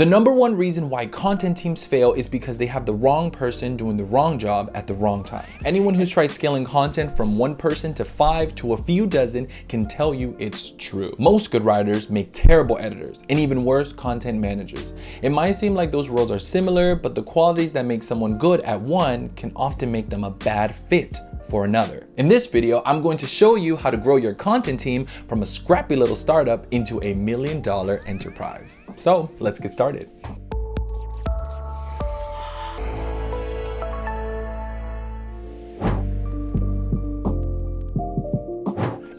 The number one reason why content teams fail is because they have the wrong person doing the wrong job at the wrong time. Anyone who's tried scaling content from 1 person to 5 to a few dozen can tell you it's true. Most good writers make terrible editors, and even worse, content managers. It might seem like those roles are similar, but the qualities that make someone good at one can often make them a bad fit for another. In this video, I'm going to show you how to grow your content team from a scrappy little startup into a $1 million enterprise. So let's get started.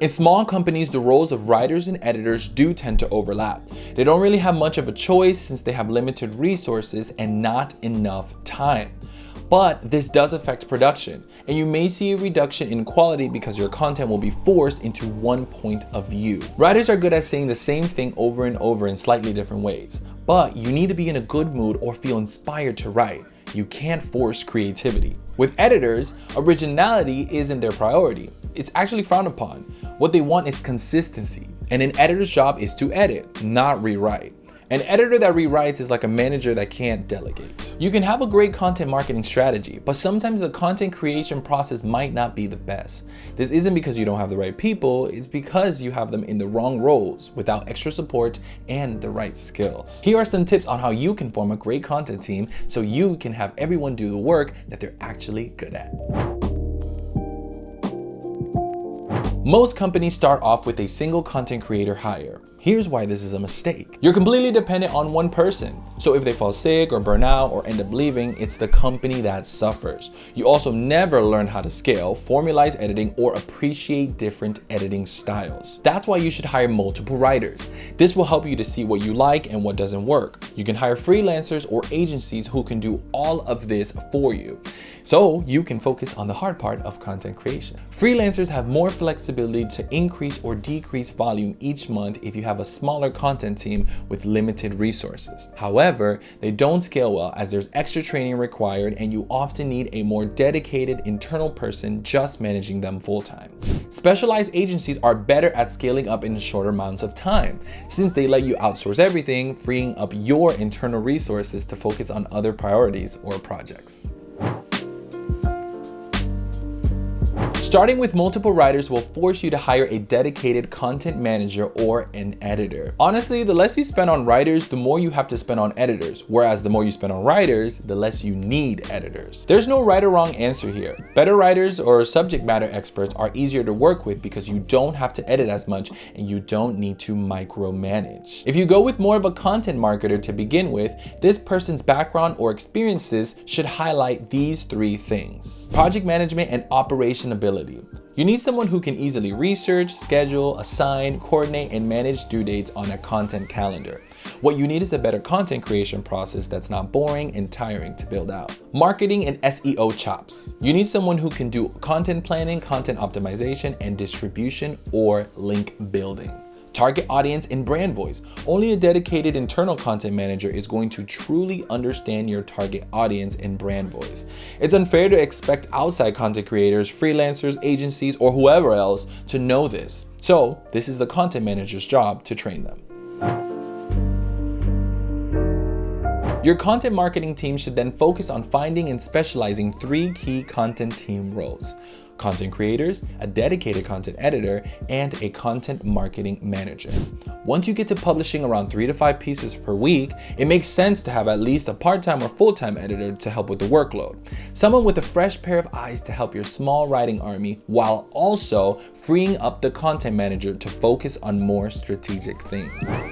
In small companies, the roles of writers and editors do tend to overlap. They don't really have much of a choice since they have limited resources and not enough time. But this does affect production, and you may see a reduction in quality because your content will be forced into one point of view. Writers are good at saying the same thing over and over in slightly different ways, but you need to be in a good mood or feel inspired to write. You can't force creativity. With editors, originality isn't their priority. It's actually frowned upon. What they want is consistency, and an editor's job is to edit, not rewrite. An editor that rewrites is like a manager that can't delegate. You can have a great content marketing strategy, but sometimes the content creation process might not be the best. This isn't because you don't have the right people, it's because you have them in the wrong roles without extra support and the right skills. Here are some tips on how you can form a great content team so you can have everyone do the work that they're actually good at. Most companies start off with a single content creator hire. Here's why this is a mistake. You're completely dependent on one person. So if they fall sick or burn out or end up leaving, it's the company that suffers. You also never learn how to scale, formalize editing, or appreciate different editing styles. That's why you should hire multiple writers. This will help you to see what you like and what doesn't work. You can hire freelancers or agencies who can do all of this for you, so you can focus on the hard part of content creation. Freelancers have more flexibility to increase or decrease volume each month if you have a smaller content team with limited resources. However, they don't scale well as there's extra training required and you often need a more dedicated internal person just managing them full-time. Specialized agencies are better at scaling up in shorter amounts of time since they let you outsource everything, freeing up your internal resources to focus on other priorities or projects. Starting with multiple writers will force you to hire a dedicated content manager or an editor. Honestly, the less you spend on writers, the more you have to spend on editors, whereas the more you spend on writers, the less you need editors. There's no right or wrong answer here. Better writers or subject matter experts are easier to work with because you don't have to edit as much and you don't need to micromanage. If you go with more of a content marketer to begin with, this person's background or experiences should highlight these 3 things: project management and operation ability. You need someone who can easily research, schedule, assign, coordinate, and manage due dates on a content calendar. What you need is a better content creation process that's not boring and tiring to build out. Marketing and SEO chops. You need someone who can do content planning, content optimization, and distribution or link building. Target audience and brand voice. Only a dedicated internal content manager is going to truly understand your target audience and brand voice. It's unfair to expect outside content creators, freelancers, agencies, or whoever else to know this. So this is the content manager's job to train them. Your content marketing team should then focus on finding and specializing 3 key content team roles: content creators, a dedicated content editor, and a content marketing manager. Once you get to publishing around 3 to 5 pieces per week, it makes sense to have at least a part-time or full-time editor to help with the workload. Someone with a fresh pair of eyes to help your small writing army while also freeing up the content manager to focus on more strategic things.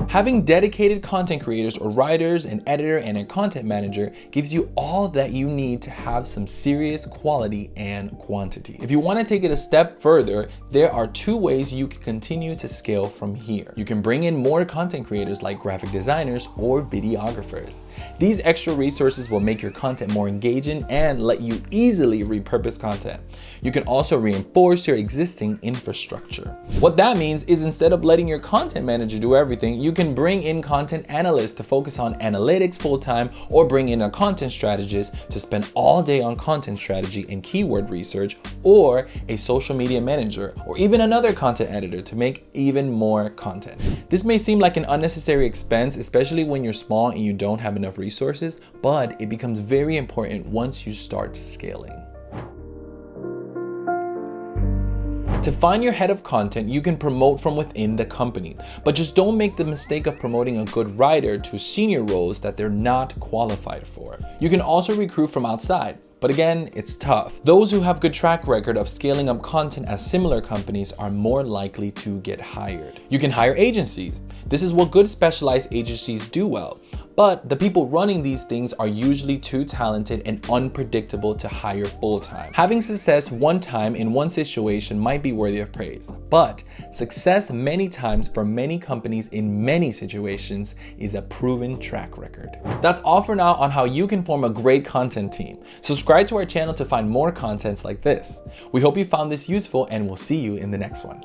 Having dedicated content creators or writers, an editor, and a content manager gives you all that you need to have some serious quality and quantity. If you want to take it a step further, there are 2 ways you can continue to scale from here. You can bring in more content creators like graphic designers or videographers. These extra resources will make your content more engaging and let you easily repurpose content. You can also reinforce your existing infrastructure. What that means is instead of letting your content manager do everything, you can can bring in content analysts to focus on analytics full-time, or bring in a content strategist to spend all day on content strategy and keyword research, or a social media manager, or even another content editor to make even more content. This may seem like an unnecessary expense, especially when you're small and you don't have enough resources, but it becomes very important once you start scaling. To find your head of content, you can promote from within the company, but just don't make the mistake of promoting a good writer to senior roles that they're not qualified for. You can also recruit from outside, but again, it's tough. Those who have good track record of scaling up content at similar companies are more likely to get hired. You can hire agencies. This is what good specialized agencies do well. But the people running these things are usually too talented and unpredictable to hire full-time. Having success one time in one situation might be worthy of praise, but success many times for many companies in many situations is a proven track record. That's all for now on how you can form a great content team. Subscribe to our channel to find more contents like this. We hope you found this useful, and we'll see you in the next one.